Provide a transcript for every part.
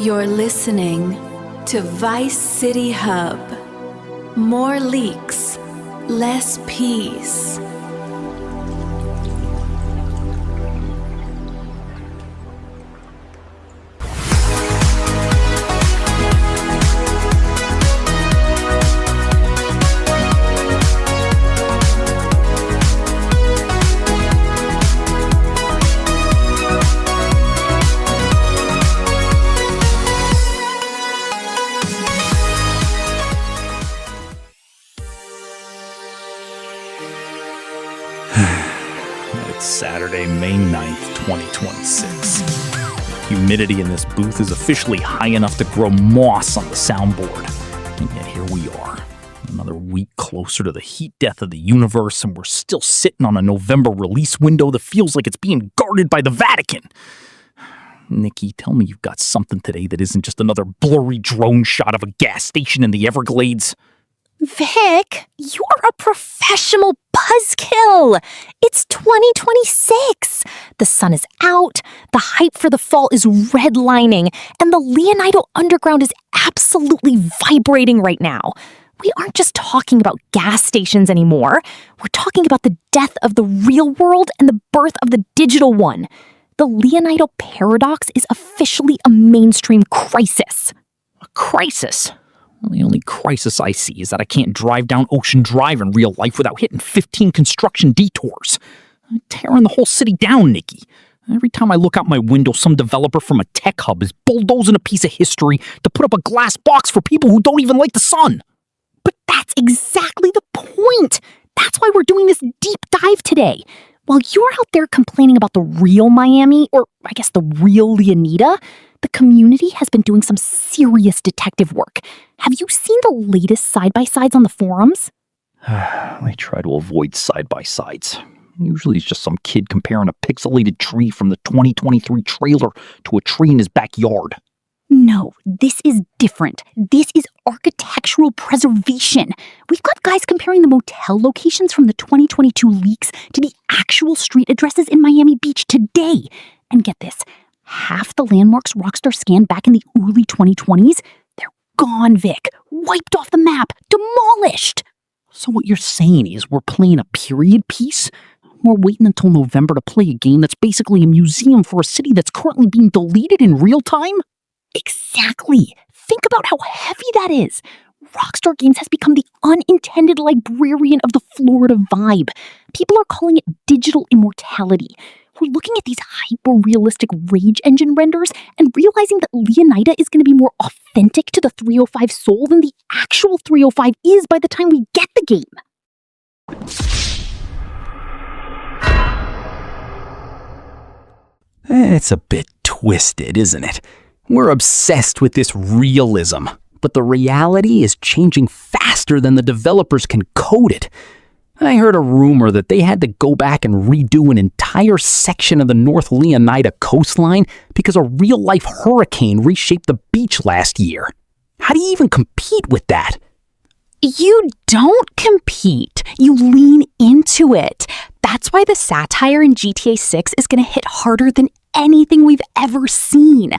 You're listening to Vice City Hub. More leaks, less peace. It's Saturday, May 9th, 2026. Humidity in this booth is officially high enough to grow moss on the soundboard. And yet here we are, another week closer to the heat death of the universe, and we're still sitting on a November release window that feels like it's being guarded by the Vatican. Nikki, tell me you've got something today that isn't just another blurry drone shot of a gas station in the Everglades. Vic, you're a professional buzzkill. It's 2026. The sun is out, the hype for the fall is redlining, and the Leonida Underground is absolutely vibrating right now. We aren't just talking about gas stations anymore. We're talking about the death of the real world and the birth of the digital one. The Leonida Paradox is officially a mainstream crisis. A crisis? Well, the only crisis I see is that I can't drive down Ocean Drive in real life without hitting 15 construction detours. I'm tearing the whole city down, Nikki. Every time I look out my window, some developer from a tech hub is bulldozing a piece of history to put up a glass box for people who don't even like the sun. But that's exactly the point. That's why we're doing this deep dive today. While you're out there complaining about the real Miami, or I guess the real Leonida, the community has been doing some serious detective work. Have you seen the latest side-by-sides on the forums? I try to avoid side-by-sides. Usually it's just some kid comparing a pixelated tree from the 2023 trailer to a tree in his backyard. No, this is different. This is architectural preservation. We've got guys comparing the motel locations from the 2022 leaks to the actual street addresses in Miami Beach today. And get this, half the landmarks Rockstar scanned back in the early 2020s, they're gone, Vic. Wiped off the map. Demolished. So what you're saying is we're playing a period piece? We're waiting until November to play a game that's basically a museum for a city that's currently being deleted in real time? Exactly. Think about how heavy that is. Rockstar Games has become the unintended librarian of the Florida vibe. People are calling it digital immortality. We're looking at these hyper-realistic rage engine renders and realizing that Leonida is going to be more authentic to the 305 soul than the actual 305 is by the time we get the game. It's a bit twisted, isn't it? We're obsessed with this realism, but the reality is changing faster than the developers can code it. I heard a rumor that they had to go back and redo an entire section of the North Leonida coastline because a real-life hurricane reshaped the beach last year. How do you even compete with that? You don't compete. You lean into it. That's why the satire in GTA 6 is going to hit harder than anything we've ever seen.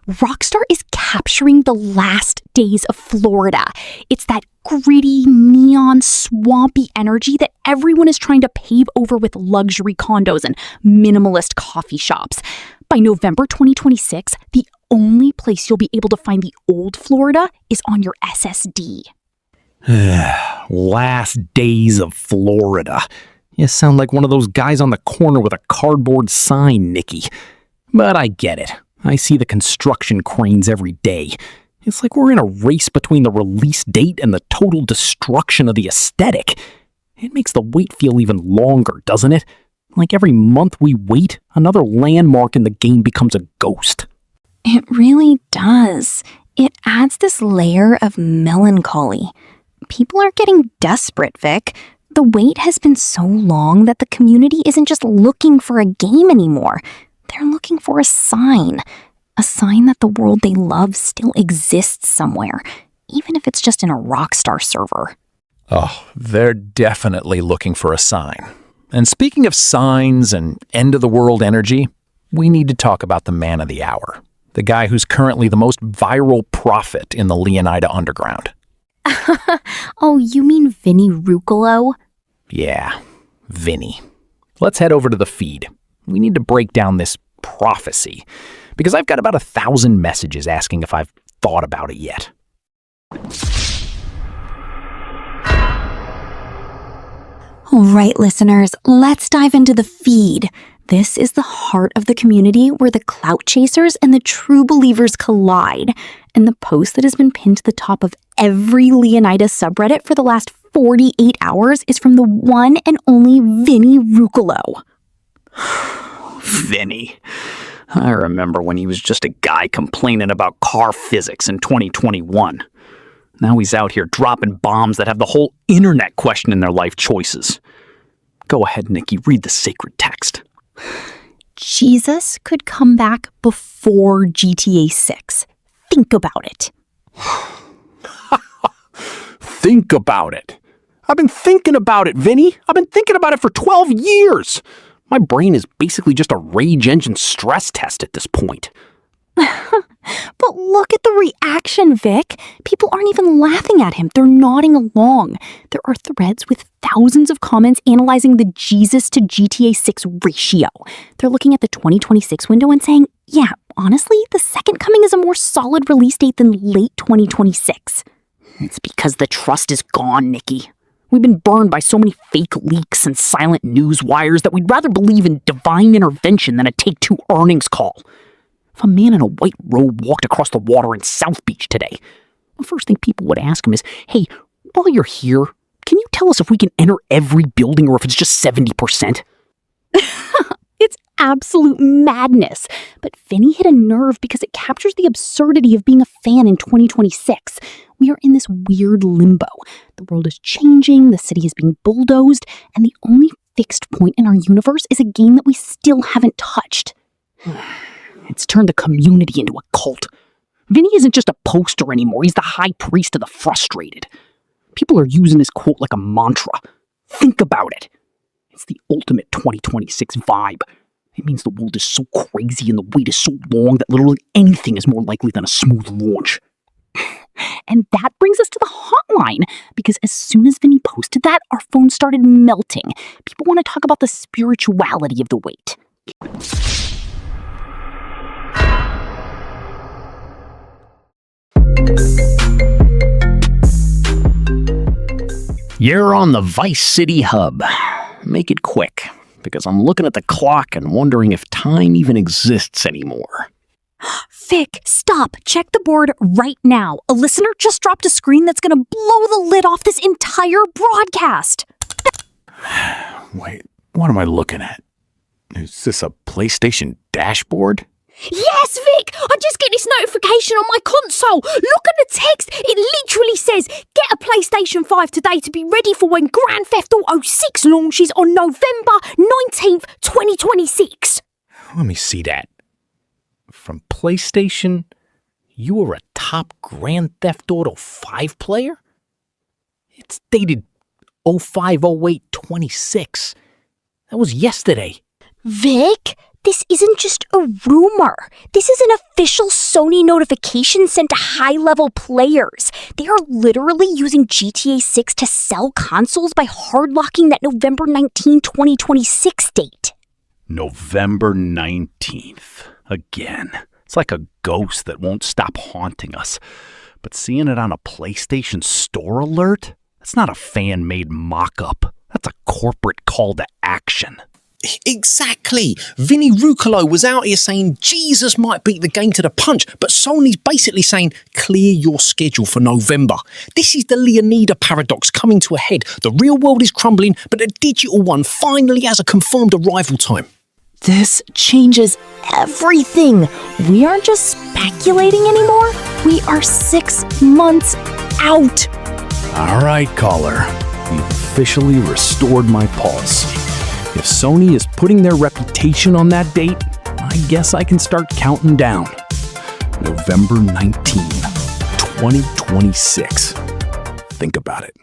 Rockstar is capturing the last days of Florida. It's that gritty, neon, swampy energy that everyone is trying to pave over with luxury condos and minimalist coffee shops. By November 2026, the only place you'll be able to find the old Florida is on your SSD. Last days of Florida. You sound like one of those guys on the corner with a cardboard sign, Nikki. But I get it. I see the construction cranes every day. It's like we're in a race between the release date and the total destruction of the aesthetic. It makes the wait feel even longer, doesn't it? Like every month we wait, another landmark in the game becomes a ghost. It really does. It adds this layer of melancholy. People are getting desperate, Vic. The wait has been so long that the community isn't just looking for a game anymore. They're looking for a sign that the world they love still exists somewhere, even if it's just in a Rockstar server. Oh, they're definitely looking for a sign. And speaking of signs and end-of-the-world energy, we need to talk about the man of the hour. The guy who's currently the most viral prophet in the Leonida underground. Oh, you mean Vinny Ruccolo? Yeah, Vinny. Let's head over to the feed. We need to break down this prophecy, because I've got about 1,000 messages asking if I've thought about it yet. All right, listeners, let's dive into the feed. This is the heart of the community where the clout chasers and the true believers collide. And the post that has been pinned to the top of every Leonida subreddit for the last 48 hours is from the one and only Vinny Ruccolo. Vinny. I remember when he was just a guy complaining about car physics in 2021. Now he's out here dropping bombs that have the whole internet questioning their life choices. Go ahead, Nikki, read the sacred text. Jesus could come back before GTA 6. Think about it. Think about it. I've been thinking about it, Vinny. I've been thinking about it for 12 years. My brain is basically just a rage engine stress test at this point. But look at the reaction, Vic. People aren't even laughing at him. They're nodding along. There are threads with thousands of comments analyzing the Jesus to GTA 6 ratio. They're looking at the 2026 window and saying, yeah, honestly, the second coming is a more solid release date than late 2026. It's because the trust is gone, Nikki. We've been burned by so many fake leaks and silent news wires that we'd rather believe in divine intervention than a Take-Two earnings call. If a man in a white robe walked across the water in South Beach today, the first thing people would ask him is, hey, while you're here, can you tell us if we can enter every building or if it's just 70%? It's absolute madness. But Vinny hit a nerve because it captures the absurdity of being a fan in 2026. We are in this weird limbo. The world is changing, the city is being bulldozed, and the only fixed point in our universe is a game that we still haven't touched. It's turned the community into a cult. Vinny isn't just a poster anymore. He's the high priest of the frustrated. People are using his quote like a mantra. Think about it. It's the ultimate 2026 vibe. It means the world is so crazy and the wait is so long that literally anything is more likely than a smooth launch. And that brings us to the hotline, because as soon as Vinny posted that, our phones started melting. People want to talk about the spirituality of the wait. You're on the Vice City hub. Make it quick, because I'm looking at the clock and wondering if time even exists anymore. Vic, stop. Check the board right now. A listener just dropped a screen that's going to blow the lid off this entire broadcast. Wait, what am I looking at? Is this a PlayStation dashboard? Yes, Vic! I just get this notification on my console. Look at the text. It literally says, get a PlayStation 5 today to be ready for when Grand Theft Auto 6 launches on November 19th, 2026. Let me see that. From PlayStation, you were a top Grand Theft Auto 5 player? It's dated 05/08/26. That was yesterday. Vic, this isn't just a rumor. This is an official Sony notification sent to high-level players. They are literally using GTA 6 to sell consoles by hard-locking that November 19, 2026 date. November 19th. Again. It's like a ghost that won't stop haunting us. But seeing it on a PlayStation Store alert? That's not a fan-made mock-up. That's a corporate call to action. Exactly. Vinny Ruccolo was out here saying Jesus might beat the game to the punch, but Sony's basically saying clear your schedule for November. This is the Leonida Paradox coming to a head. The real world is crumbling, but the digital one finally has a confirmed arrival time. This changes everything. We aren't just speculating anymore. We are 6 months out. All right, caller. You've officially restored my pulse. If Sony is putting their reputation on that date, I guess I can start counting down. November 19, 2026. Think about it.